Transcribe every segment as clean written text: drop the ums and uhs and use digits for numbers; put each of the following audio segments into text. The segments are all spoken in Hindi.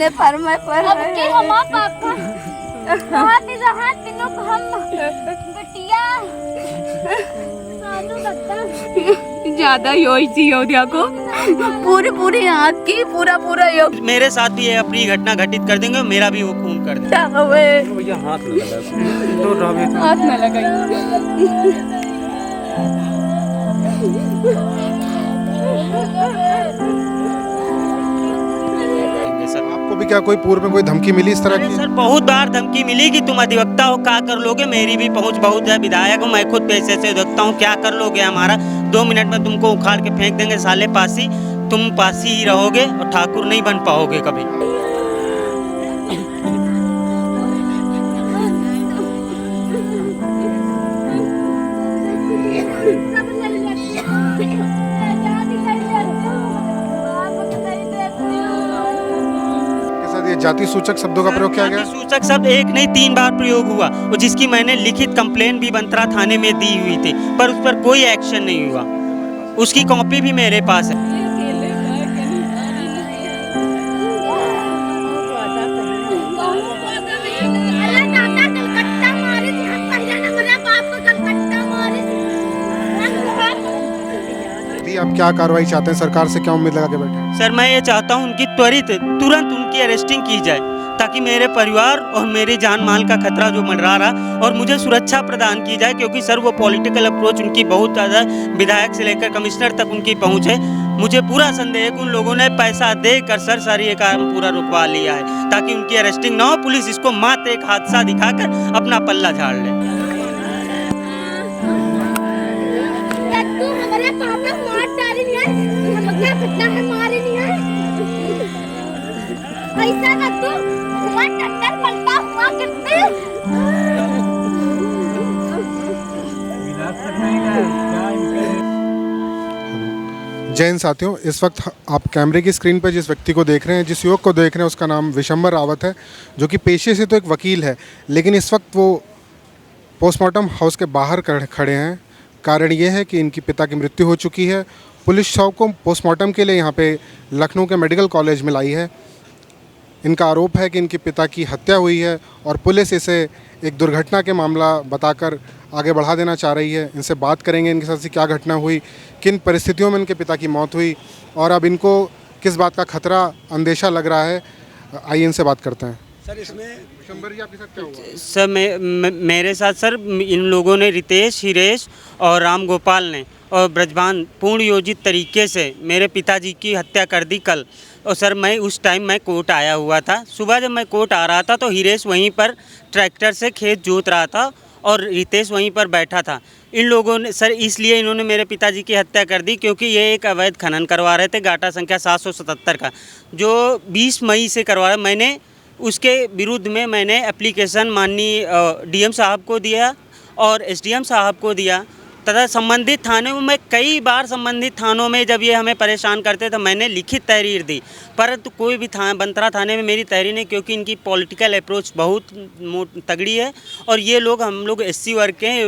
अपने पर में पर अब की हमार पापा हाथ तीनों हम बेटिया सालू लगता ज्यादा योजी हो देखो पूरी आँख की पूरा योग मेरे साथ भी ये अपनी घटना घटित कर देंगे, मेरा भी वो खून कर देंगे। हाथ न लगाई। सर आपको भी क्या कोई पूर्व में कोई धमकी मिली इस तरह अरे की? सर बहुत बार धमकी मिली कि तुम अधिवक्ता हो, क्या कर लोगे, मेरी भी पहुंच बहुत है, विधायक हूँ मैं खुद पैसे से अधिवक्ता हूँ, क्या कर लोगे हमारा, 2 मिनट में तुमको उखाड़ के फेंक देंगे साले पासी, तुम पासी ही रहोगे और ठाकुर नहीं बन पाओगे कभी। के साथ ये जाति सूचक शब्दों का प्रयोग किया गया? जाति सूचक शब्द एक नहीं 3 बार प्रयोग हुआ और जिसकी मैंने लिखित कंप्लेन भी बंतरा थाने में दी हुई थी, पर उस पर कोई एक्शन नहीं हुआ। उसकी कॉपी भी मेरे पास है। यदि आप क्या कार्रवाई चाहते हैं, सरकार से क्या उम्मीद लगा के बैठे हैं? सर मैं ये चाहता हूँ उनकी तुरंत उनकी अरेस्टिंग की जाए, ताकि मेरे परिवार और मेरी जान माल का खतरा जो मंडरा रहा और मुझे सुरक्षा प्रदान की जाए, क्योंकि सर वो पॉलिटिकल अप्रोच उनकी बहुत ज़्यादा, विधायक से लेकर कमिश्नर तक उनकी पहुंच है। मुझे पूरा संदेह है कि उन लोगों ने पैसा देकर सर ये काम पूरा रुकवा लिया है, ताकि उनकी अरेस्टिंग ना हो, पुलिस इसको मात्र एक हादसा दिखाकर अपना पल्ला झाड़ ले। हमारे पापा मार डाली नहीं है, मतलब कितना है मारे नहीं है, ऐसा ना तू हुआ टट्टर पलटा हुआ कितने जय हिंद साथियों, इस वक्त आप कैमरे की स्क्रीन पर जिस व्यक्ति को देख रहे हैं, जिस युवक को देख रहे हैं, उसका नाम विशंबर रावत है, जो कि पेशे से तो एक वकील है, लेकिन इस वक्त वो पोस्टमार्टम हाउस के बाहर खड़े हैं। कारण ये है कि इनकी पिता की मृत्यु हो चुकी है। पुलिस शव को पोस्टमार्टम के लिए यहाँ पे लखनऊ के मेडिकल कॉलेज में लाई है। इनका आरोप है कि इनके पिता की हत्या हुई है और पुलिस इसे एक दुर्घटना के मामला बताकर आगे बढ़ा देना चाह रही है। इनसे बात करेंगे, इनके साथ से क्या घटना हुई, किन परिस्थितियों में इनके पिता की मौत हुई और अब इनको किस बात का खतरा, अंदेशा लग रहा है। आइए इनसे बात करते हैं। सर, इसमें विशंबर जी आपके साथ क्या हुआ? सर मेरे साथ सर इन लोगों ने, रितेश, हिरेश और राम गोपाल ने और ब्रजभान पूर्ण योजित तरीके से मेरे पिताजी की हत्या कर दी कल। और सर मैं उस टाइम मैं कोर्ट आया हुआ था। सुबह जब मैं कोर्ट आ रहा था तो हिरेश वहीं पर ट्रैक्टर से खेत जोत रहा था और रितेश वहीं पर बैठा था। इन लोगों ने सर इसलिए इन्होंने मेरे पिताजी की हत्या कर दी क्योंकि ये एक अवैध खनन करवा रहे थे, गाटा संख्या 777 का, जो 20 मई से करवा रहे। मैंने उसके विरुद्ध में मैंने एप्लीकेशन माननीय डीएम साहब को दिया और एसडीएम साहब को दिया तथा संबंधित थाने में मैं कई बार संबंधित थानों में जब ये हमें परेशान करते तो मैंने लिखित तहरीर दी, परंतु कोई भी बंतरा थाने में मेरी तहरीर नहीं, क्योंकि इनकी पॉलिटिकल अप्रोच बहुत तगड़ी है और ये लोग, हम लोग एससी वर्ग के हैं,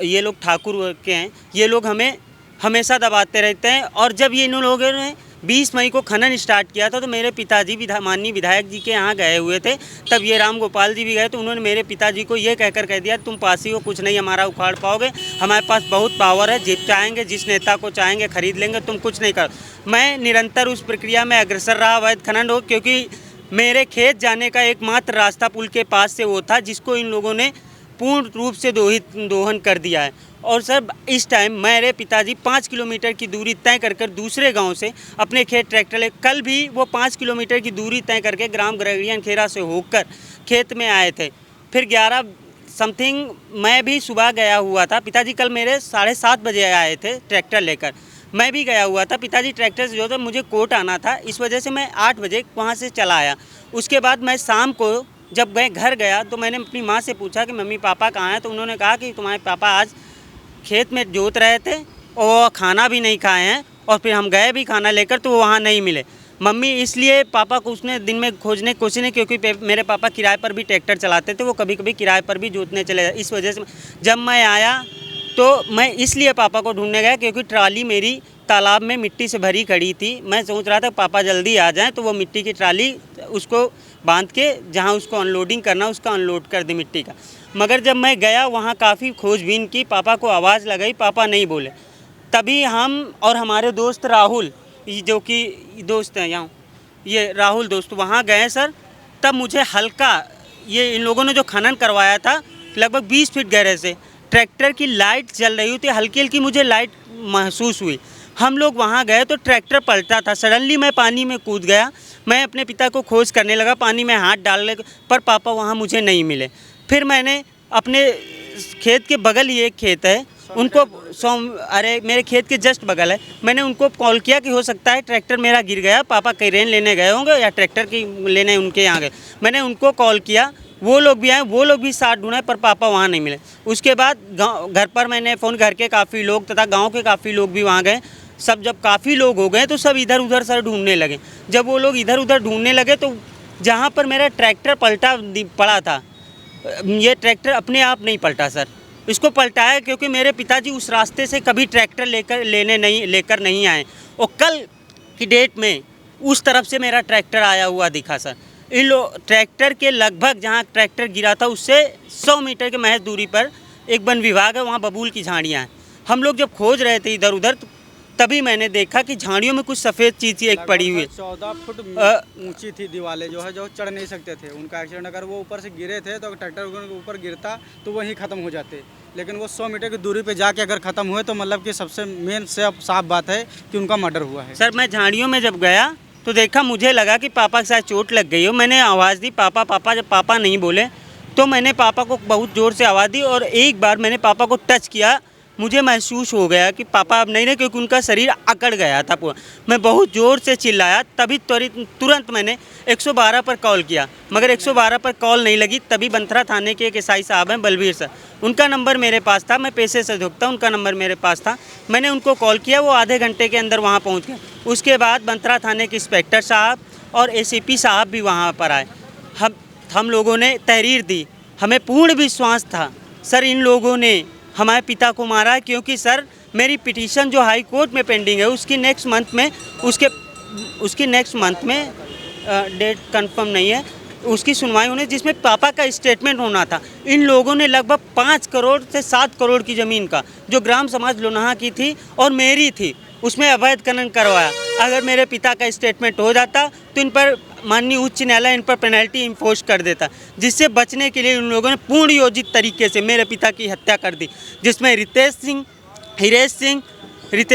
ये लोग ठाकुर वर्ग के हैं, ये लोग हमें हमेशा दबाते रहते हैं। और जब ये इन लोगों ने 20 मई को खनन स्टार्ट किया था तो मेरे पिताजी माननीय विधायक जी के यहाँ गए हुए थे, तब ये राम गोपाल जी भी गए तो उन्होंने मेरे पिताजी को ये कहकर कह दिया तुम पासी हो, कुछ नहीं हमारा उखाड़ पाओगे, हमारे पास बहुत पावर है, जिस चाहेंगे जिस नेता को चाहेंगे खरीद लेंगे, तुम कुछ नहीं करो। मैं निरंतर उस प्रक्रिया में अग्रसर रहा अवैध खनन हो, क्योंकि मेरे खेत जाने का एकमात्र रास्ता पुल के पास से वो था जिसको इन लोगों ने पूर्ण रूप से दोहन कर दिया है। और सर इस टाइम मेरे पिताजी 5 किलोमीटर की दूरी तय कर दूसरे गांव से अपने खेत ट्रैक्टर ले, कल भी वो 5 किलोमीटर की दूरी तय करके ग्राम गरगड़ियन खेरा से होकर खेत में आए थे। फिर 11 समथिंग मैं भी सुबह गया हुआ था, पिताजी कल मेरे 7:30 बजे आए थे ट्रैक्टर लेकर, मैं भी गया हुआ था। पिताजी ट्रैक्टर से जो था, मुझे कोर्ट आना था, इस वजह से मैं 8 बजे वहाँ से चला आया। उसके बाद मैं शाम को जब मैं घर गया तो मैंने अपनी माँ से पूछा कि मम्मी पापा कहाँ हैं, तो उन्होंने कहा कि तुम्हारे पापा आज खेत में जोत रहे थे और खाना भी नहीं खाए हैं, और फिर हम गए भी खाना लेकर तो वो वहाँ नहीं मिले। मम्मी इसलिए पापा को उसने दिन में खोजने की कोशिश नहीं, क्योंकि मेरे पापा किराए पर भी ट्रैक्टर चलाते थे, वो कभी कभी किराए पर भी जोतने चले जाते। इस वजह से जब मैं आया तो मैं इसलिए पापा को ढूंढने गया क्योंकि ट्राली मेरी तालाब में मिट्टी से भरी खड़ी थी। मैं सोच रहा था पापा जल्दी आ जाएं तो वो मिट्टी की ट्राली उसको बांध के जहाँ उसको अनलोडिंग करना उसका अनलोड कर दी मिट्टी का। मगर जब मैं गया वहाँ काफ़ी खोजबीन की, पापा को आवाज़ लगाई, पापा नहीं बोले। तभी हम और हमारे दोस्त राहुल, जो कि दोस्त हैं यहाँ, ये राहुल दोस्त, वहाँ गए सर। तब मुझे हल्का, ये इन लोगों ने जो खनन करवाया था लगभग 20 फीट गहरे से, ट्रैक्टर की लाइट जल रही थी, हल्की हल्की मुझे लाइट महसूस हुई। हम लोग वहाँ गए तो ट्रैक्टर पलटा था। सडनली मैं पानी में कूद गया। मैं अपने पिता को खोज करने लगा, पानी में हाथ डालने, पर पापा वहाँ मुझे नहीं मिले। फिर मैंने अपने खेत के बगल ही एक खेत है, उनको मेरे खेत के जस्ट बगल है, मैंने उनको कॉल किया कि हो सकता है ट्रैक्टर मेरा गिर गया, पापा क्रेन लेने गए होंगे या ट्रैक्टर की लेने उनके यहाँ गए। मैंने उनको कॉल किया, वो लोग भी आए, वो लोग भी साथ ढूंढे, पर पापा वहाँ नहीं मिले। उसके बाद गाँव घर पर मैंने फ़ोन, घर के काफ़ी लोग तथा गाँव के काफ़ी लोग भी वहाँ गए। सब जब काफ़ी लोग हो गए तो सब इधर उधर सर ढूंढने लगे। जब वो लोग इधर उधर ढूंढने लगे तो जहाँ पर मेरा ट्रैक्टर पलटा पड़ा था, ये ट्रैक्टर अपने आप नहीं पलटा सर, इसको पलटाया क्योंकि मेरे पिताजी उस रास्ते से कभी ट्रैक्टर लेकर नहीं आए, और कल की डेट में उस तरफ से मेरा ट्रैक्टर आया हुआ दिखा सर। ट्रैक्टर के लगभग जहाँ ट्रैक्टर गिरा था उससे 100 मीटर के महज दूरी पर एक वन विभाग है, वहाँ बबूल की झाड़ियाँ हैं। हम लोग जब खोज रहे थे इधर उधर, तभी मैंने देखा कि झाड़ियों में कुछ सफ़ेद चीज़ एक पड़ी हुई है। 14 फुट ऊंची थी दीवारें, जो चढ़ नहीं सकते थे। उनका एक्सीडेंट, अगर वो ऊपर से गिरे थे तो ट्रैक्टर के ऊपर गिरता तो वहीं ख़त्म हो जाते, लेकिन वो 100 मीटर की दूरी पे जाके अगर ख़त्म हुए तो मतलब कि सबसे मेन से अब साफ बात है कि उनका मर्डर हुआ है। सर मैं झाड़ियों में जब गया तो देखा, मुझे लगा कि पापा के साथ चोट लग गई हो। मैंने आवाज़ दी पापा पापा, जब पापा नहीं बोले तो मैंने पापा को बहुत ज़ोर से आवाज़ दी, और एक बार मैंने पापा को टच किया, मुझे महसूस हो गया कि पापा अब नहीं रहे, क्योंकि उनका शरीर अकड़ गया था पूरा। मैं बहुत ज़ोर से चिल्लाया, तभी तुरंत मैंने 112 पर कॉल किया, मगर 112 पर कॉल नहीं लगी। तभी बंथरा थाने के एक एसआई साहब हैं, बलबीर सर, उनका नंबर मेरे पास था, मैं पेशे से धोखता, उनका नंबर मेरे पास था। मैंने उनको कॉल किया, वो आधे घंटे के अंदर वहाँ पहुँच गए। उसके बाद बंथरा थाने के इंस्पेक्टर साहब और एसीपी साहब भी वहाँ पर आए। हम लोगों ने तहरीर दी। हमें पूर्ण विश्वास था सर इन लोगों ने हमारे पिता को मारा, क्योंकि सर मेरी पिटीशन जो हाई कोर्ट में पेंडिंग है उसकी नेक्स्ट मंथ में डेट कंफर्म नहीं है, उसकी सुनवाई होने, जिसमें पापा का स्टेटमेंट होना था। इन लोगों ने लगभग 5 करोड़ से 7 करोड़ की ज़मीन का, जो ग्राम समाज लोनाहा की थी और मेरी थी, उसमें अवैध खनन करवाया। अगर मेरे पिता का स्टेटमेंट हो जाता तो इन पर माननीय उच्च न्यायालय इन पर पेनल्टी इम्पोज कर देता, जिससे बचने के लिए उन लोगों ने पूर्ण योजित तरीके से मेरे पिता की हत्या कर दी, जिसमें रितेश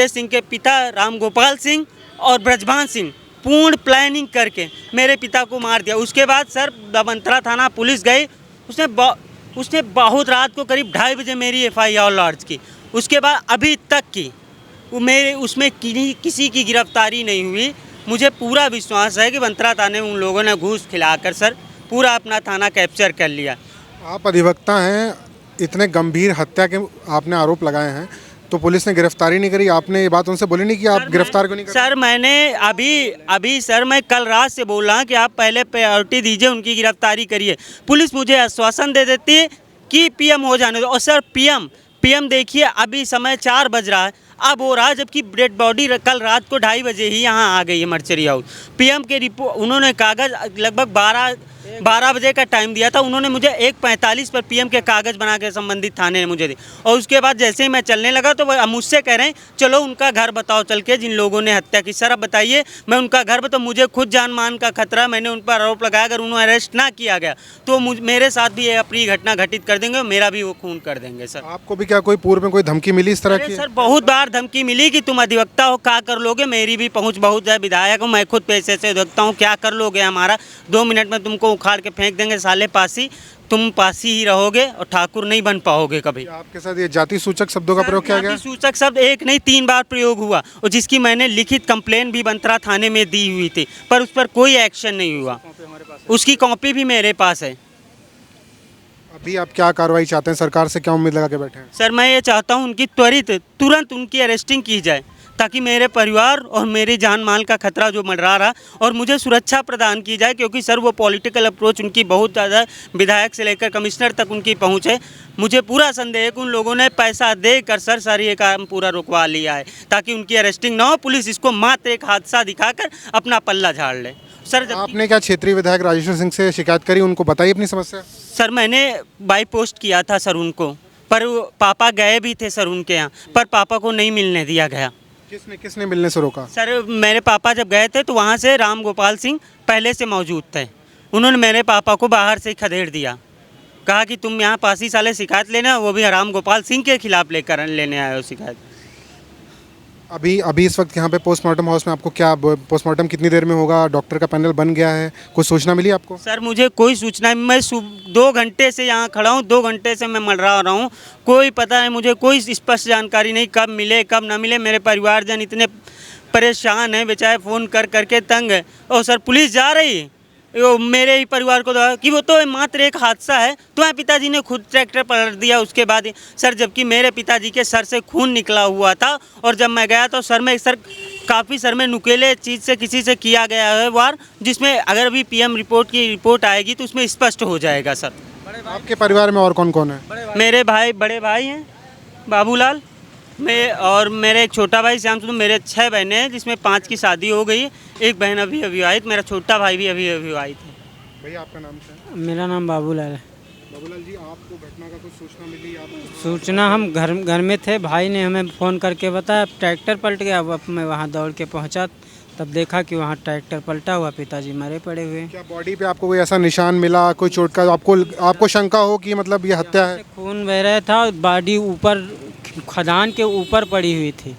सिंह के पिता राम गोपाल सिंह और ब्रजभान सिंह पूर्ण प्लानिंग करके मेरे पिता को मार दिया। उसके बाद सर बंथरा थाना पुलिस गई, उसने बहुत रात को करीब 2:30 बजे मेरी FIR लॉन्च की। उसके बाद अभी तक की उसमें किसी की गिरफ्तारी नहीं हुई। मुझे पूरा विश्वास है कि बंथरा थाने में उन लोगों ने घूस खिलाकर सर पूरा अपना थाना कैप्चर कर लिया। आप अधिवक्ता हैं, इतने गंभीर हत्या के आपने आरोप लगाए हैं, तो पुलिस ने गिरफ्तारी नहीं करी, आपने ये बात उनसे बोली नहीं कि आप गिरफ्तार क्यों नहीं कर? सर मैंने अभी सर मैं कल रात से बोल रहा कि आप पहले प्रायोरिटी दीजिए, उनकी गिरफ्तारी करिए। पुलिस मुझे आश्वासन दे देती है कि PM हो जाने दो, और सर PM देखिए अभी समय 4 बज रहा है, अब हो रहा है, जबकि डेड बॉडी कल रात को 2:30 बजे ही यहाँ आ गई है मर्चरी हाउस। PM के रिपोर्ट उन्होंने कागज़ लगभग 12 बजे का टाइम दिया था, उन्होंने मुझे 1:45 पर PM के कागज़ बना के संबंधित थाने ने मुझे दी। और उसके बाद जैसे ही मैं चलने लगा तो वह मुझसे कह रहे हैं चलो उनका घर बताओ चल के, जिन लोगों ने हत्या की। सर अब बताइए मैं उनका घर बताऊँ? मुझे खुद जान मान का खतरा, मैंने उन पर आरोप लगाया, अगर उन्हें अरेस्ट ना किया गया तो मेरे साथ भी ये अप्रिय घटना घटित कर देंगे, मेरा भी वो खून कर देंगे। सर आपको भी क्या कोई पूर्व में कोई धमकी मिली इस तरह की? सर बहुत बार धमकी मिली कि तुम अधिवक्ता हो, क्या कर लोगे, मेरी भी पहुंच बहुत है, विधायक हूँ, मैं खुद पैसे से अधिवक्ता हूँ, क्या कर लोगे हमारा, 2 मिनट में तुमको उखाड़ के फेंक देंगे, साले पासी, तुम पासी ही रहोगे और ठाकुर नहीं बन पाओगे कभी। आपके साथ ये जाति सूचक शब्दों का प्रयोग किया गया? जाति सूचक शब्द 1 नहीं 3 बार प्रयोग हुआ, और जिसकी मैंने लिखित कंप्लेन भी बंथरा थाने में दी हुई थी, पर उस पर कोई एक्शन नहीं हुआ। उसकी कॉपी भी मेरे पास है। अभी आप क्या कार्रवाई चाहते हैं, सरकार से क्या उम्मीद लगा के बैठे हैं? सर मैं ये चाहता हूँ उनकी तुरंत उनकी अरेस्टिंग की जाए, ताकि मेरे परिवार और मेरे जान माल का खतरा जो मंडरा रहा, और मुझे सुरक्षा प्रदान की जाए, क्योंकि सर वो पॉलिटिकल अप्रोच उनकी बहुत ज़्यादा, विधायक से लेकर कमिश्नर तक उनकी पहुंच है। मुझे पूरा संदेह है कि उन लोगों ने पैसा देकर सर ये काम पूरा रुकवा लिया है, ताकि उनकी अरेस्टिंग ना हो, पुलिस इसको मात्र एक हादसा दिखाकर अपना पल्ला झाड़ ले। सर जबकि आपने क्या क्षेत्रीय विधायक राजेश्वर सिंह से शिकायत करी, उनको बताई अपनी समस्या? सर मैंने बाई पोस्ट किया था सर उनको, पर वो पापा गए भी थे सर उनके यहाँ, पर पापा को नहीं मिलने दिया गया। किसने किसने मिलने से रोका? सर मेरे पापा जब गए थे तो वहाँ से राम गोपाल सिंह पहले से मौजूद थे। उन्होंने मेरे पापा को बाहर से खदेड़ दिया, कहा कि तुम यहाँ पासी साले शिकायत लेना, वो भी राम गोपाल सिंह के खिलाफ लेकर लेने आए हो शिकायत। अभी इस वक्त यहाँ पे पोस्टमार्टम हाउस में आपको क्या, पोस्टमार्टम कितनी देर में होगा? डॉक्टर का पैनल बन गया है, कुछ सूचना मिली आपको? सर मुझे कोई सूचना, मैं 2 घंटे से यहाँ खड़ा हूँ, 2 घंटे से मैं मंडरा रहा हूँ, कोई पता नहीं मुझे, कोई स्पष्ट जानकारी नहीं कब मिले कब ना मिले। मेरे परिवारजन इतने परेशान हैं, बेचारे फ़ोन कर करके तंग है। और सर पुलिस जा रही है वो मेरे ही परिवार को कि वो तो मात्र एक हादसा है, तुम्हारे पिताजी ने खुद ट्रैक्टर पलट दिया उसके बाद सर, जबकि मेरे पिताजी के सर से खून निकला हुआ था। और जब मैं गया तो सर काफ़ी सर में नुकीले चीज़ से किसी से किया गया है वार, जिसमें अगर अभी पीएम रिपोर्ट की रिपोर्ट आएगी तो उसमें स्पष्ट हो जाएगा सर। आपके परिवार में और कौन कौन है? मेरे बड़े भाई हैं बाबूलाल, मैं और मेरे एक छोटा भाई श्याम सुंदर, मेरे 6 बहनें हैं जिसमें 5 की शादी हो गई है, एक बहन अभी अविवाहित, मेरा छोटा भाई भी अभी अविवाहित है। भैया आपका नाम क्या है? मेरा नाम बाबूलाल है। बाबूलाल जी, आपको घटना का कुछ सूचना मिली? आप सूचना हम घर में थे, भाई ने हमें फ़ोन करके बताया, ट्रैक्टर पलट गया। अब मैं वहाँ दौड़ के पहुँचा, तब देखा कि वहाँ ट्रैक्टर पलटा हुआ, पिताजी मरे पड़े हुए हैं। क्या बॉडी पे आपको कोई ऐसा निशान मिला, कोई चोट का आपको शंका हो कि मतलब ये हत्या है? खून बह रहा था, बॉडी ऊपर खदान के ऊपर पड़ी हुई थी,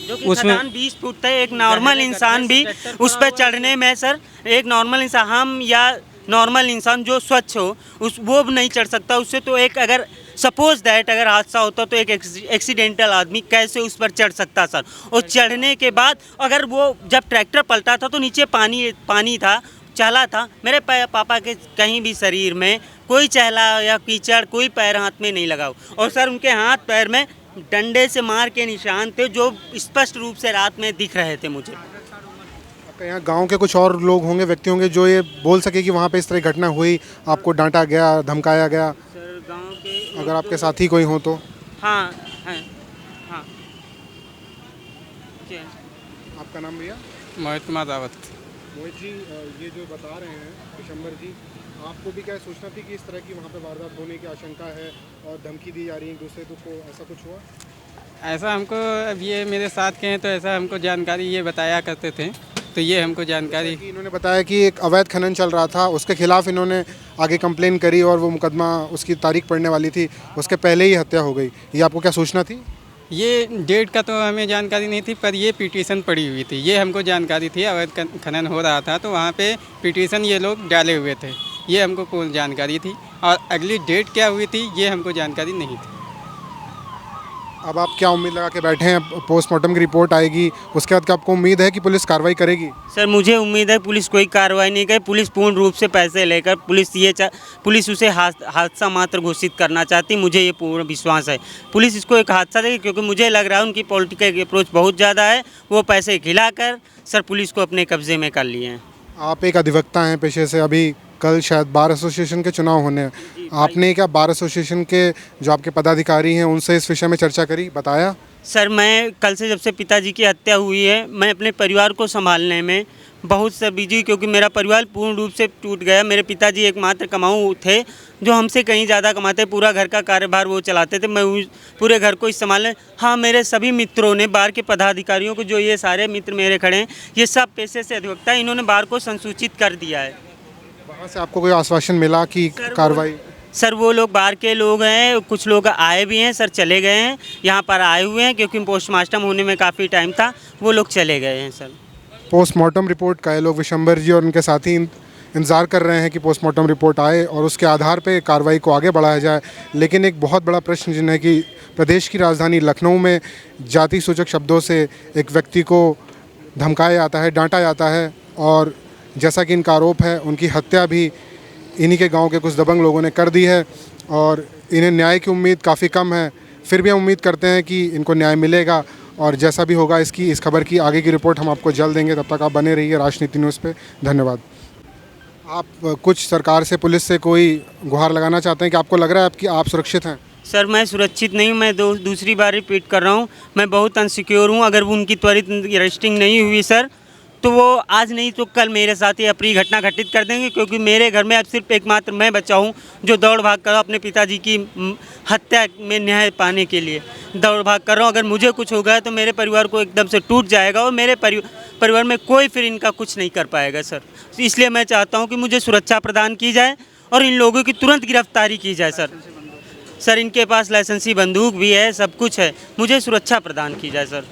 जो कि उसमें खदान 20 फुट था। एक नॉर्मल इंसान भी उस पर चढ़ने में सर, एक नॉर्मल इंसान, हम या नॉर्मल इंसान जो स्वच्छ हो वो भी नहीं चढ़ सकता उससे। तो एक अगर सपोज दैट अगर हादसा होता तो एक एक्सीडेंटल आदमी कैसे उस पर चढ़ सकता सर? और चढ़ने के बाद अगर वो जब ट्रैक्टर पलटा था तो नीचे पानी था, चला था। मेरे पापा के कहीं भी शरीर में कोई चहला या कीचड़, कोई पैर हाथ में नहीं लगा। और सर उनके हाथ पैर में डंडे से मार के निशान थे जो स्पष्ट रूप से रात में दिख रहे थे मुझे। आपके यहाँ गांव के कुछ और लोग होंगे, व्यक्ति होंगे जो ये बोल सके कि वहाँ पे इस तरह घटना हुई, आपको डांटा गया, धमकाया गया? सर गांव के अगर आपके साथी कोई हो तो? हाँ हैं, हाँ। आपका नाम भैया? मोहित कुमार रावत। मोहित जी, ये जो बता रहे हैं विशंबर जी, आपको भी क्या सूचना थी कि इस तरह की वहाँ पे वारदात होने की आशंका है और धमकी दी जा रही है एक दूसरे को, ऐसा कुछ हुआ? ऐसा हमको, अब ये मेरे साथ के हैं तो ऐसा हमको जानकारी ये बताया करते थे, तो ये हमको जानकारी कि इन्होंने बताया कि एक अवैध खनन चल रहा था, उसके खिलाफ इन्होंने आगे कंप्लेन करी और वो मुकदमा, उसकी तारीख पड़ने वाली थी, उसके पहले ही हत्या हो गई। ये आपको क्या सूचना थी? ये डेट का तो हमें जानकारी नहीं थी, पर ये पिटीशन पड़ी हुई थी, ये हमको जानकारी थी। अवैध खनन हो रहा था तो वहाँ पे पिटीशन ये लोग डाले हुए थे, ये हमको पूर्ण जानकारी थी। और अगली डेट क्या हुई थी ये हमको जानकारी नहीं थी। अब आप क्या उम्मीद लगा के बैठे हैं? पोस्टमार्टम की रिपोर्ट आएगी, उसके बाद क्या आपको उम्मीद है कि पुलिस कार्रवाई करेगी? सर मुझे उम्मीद है पुलिस कोई कार्रवाई नहीं करे। पुलिस पूर्ण रूप से पैसे लेकर पुलिस उसे हादसा मात्र घोषित करना चाहती, मुझे ये पूर्ण विश्वास है। पुलिस इसको एक हादसा देगी, क्योंकि मुझे लग रहा है उनकी पॉलिटिकल अप्रोच बहुत ज़्यादा है। वो पैसे खिलाकर सर पुलिस को अपने कब्जे में कर लिए हैं। आप एक अधिवक्ता हैं पेशे से, अभी कल शायद बार एसोसिएशन के चुनाव होने हैं, आपने क्या बार एसोसिएशन के जो आपके पदाधिकारी हैं उनसे इस विषय में चर्चा करी, बताया? सर मैं कल से, जब से पिताजी की हत्या हुई है, मैं अपने परिवार को संभालने में बहुत सा बिजी, क्योंकि मेरा परिवार पूर्ण रूप से टूट गया। मेरे पिताजी एकमात्र कमाऊ थे जो हमसे कहीं ज़्यादा कमाते, पूरा घर का कार्यभार वो चलाते थे, मैं पूरे घर को ही संभालने। हाँ, मेरे सभी मित्रों ने, बार के पदाधिकारियों को, जो ये सारे मित्र मेरे खड़े हैं, ये सब पेशे से अधिवक्ता, इन्होंने बार को संसूचित कर दिया है। वहाँ से आपको कोई आश्वासन मिला कि कार्रवाई? सर वो लोग बाहर के लोग हैं, कुछ लोग आए भी हैं सर, चले गए हैं, यहाँ पर आए हुए हैं क्योंकि पोस्टमार्टम होने में काफ़ी टाइम था, वो लोग चले गए हैं सर। पोस्टमार्टम रिपोर्ट का ये लोग विशंबर जी और उनके साथी इंतज़ार कर रहे हैं कि पोस्टमार्टम रिपोर्ट आए और उसके आधार पे कार्रवाई को आगे बढ़ाया जाए। लेकिन एक बहुत बड़ा प्रश्न जिन है कि प्रदेश की राजधानी लखनऊ में जाति सूचक शब्दों से एक व्यक्ति को धमकाया जाता है, डांटा जाता है, और जैसा कि इनका आरोप है उनकी हत्या भी इन्हीं के गांव के कुछ दबंग लोगों ने कर दी है और इन्हें न्याय की उम्मीद काफ़ी कम है। फिर भी हम उम्मीद करते हैं कि इनको न्याय मिलेगा और जैसा भी होगा इस खबर की आगे की रिपोर्ट हम आपको जल्द देंगे। तब तक आप बने रहिए राजनीति न्यूज़ पे। धन्यवाद। आप कुछ सरकार से, पुलिस से कोई गुहार लगाना चाहते हैं कि आपको लग रहा है कि आप सुरक्षित हैं? सर मैं सुरक्षित नहीं हूँ, मैं दूसरी बार रिपीट कर रहा हूँ, मैं बहुत अनसिक्योर हूँ। अगर वो उनकी त्वरित अरेस्टिंग नहीं हुई सर, तो वो आज नहीं तो कल मेरे साथ ये अप्रिय घटना घटित कर देंगे, क्योंकि मेरे घर में अब सिर्फ एकमात्र मैं बचा हूँ जो दौड़ भाग कर अपने पिताजी की हत्या में न्याय पाने के लिए दौड़ भाग कर रहा हूँ। अगर मुझे कुछ हो गया तो मेरे परिवार को एकदम से टूट जाएगा और मेरे परिवार में कोई फिर इनका कुछ नहीं कर पाएगा सर। इसलिए मैं चाहता हूँ कि मुझे सुरक्षा प्रदान की जाए और इन लोगों की तुरंत गिरफ्तारी की जाए सर। सर इनके पास लाइसेंसी बंदूक भी है, सब कुछ है, मुझे सुरक्षा प्रदान की जाए सर।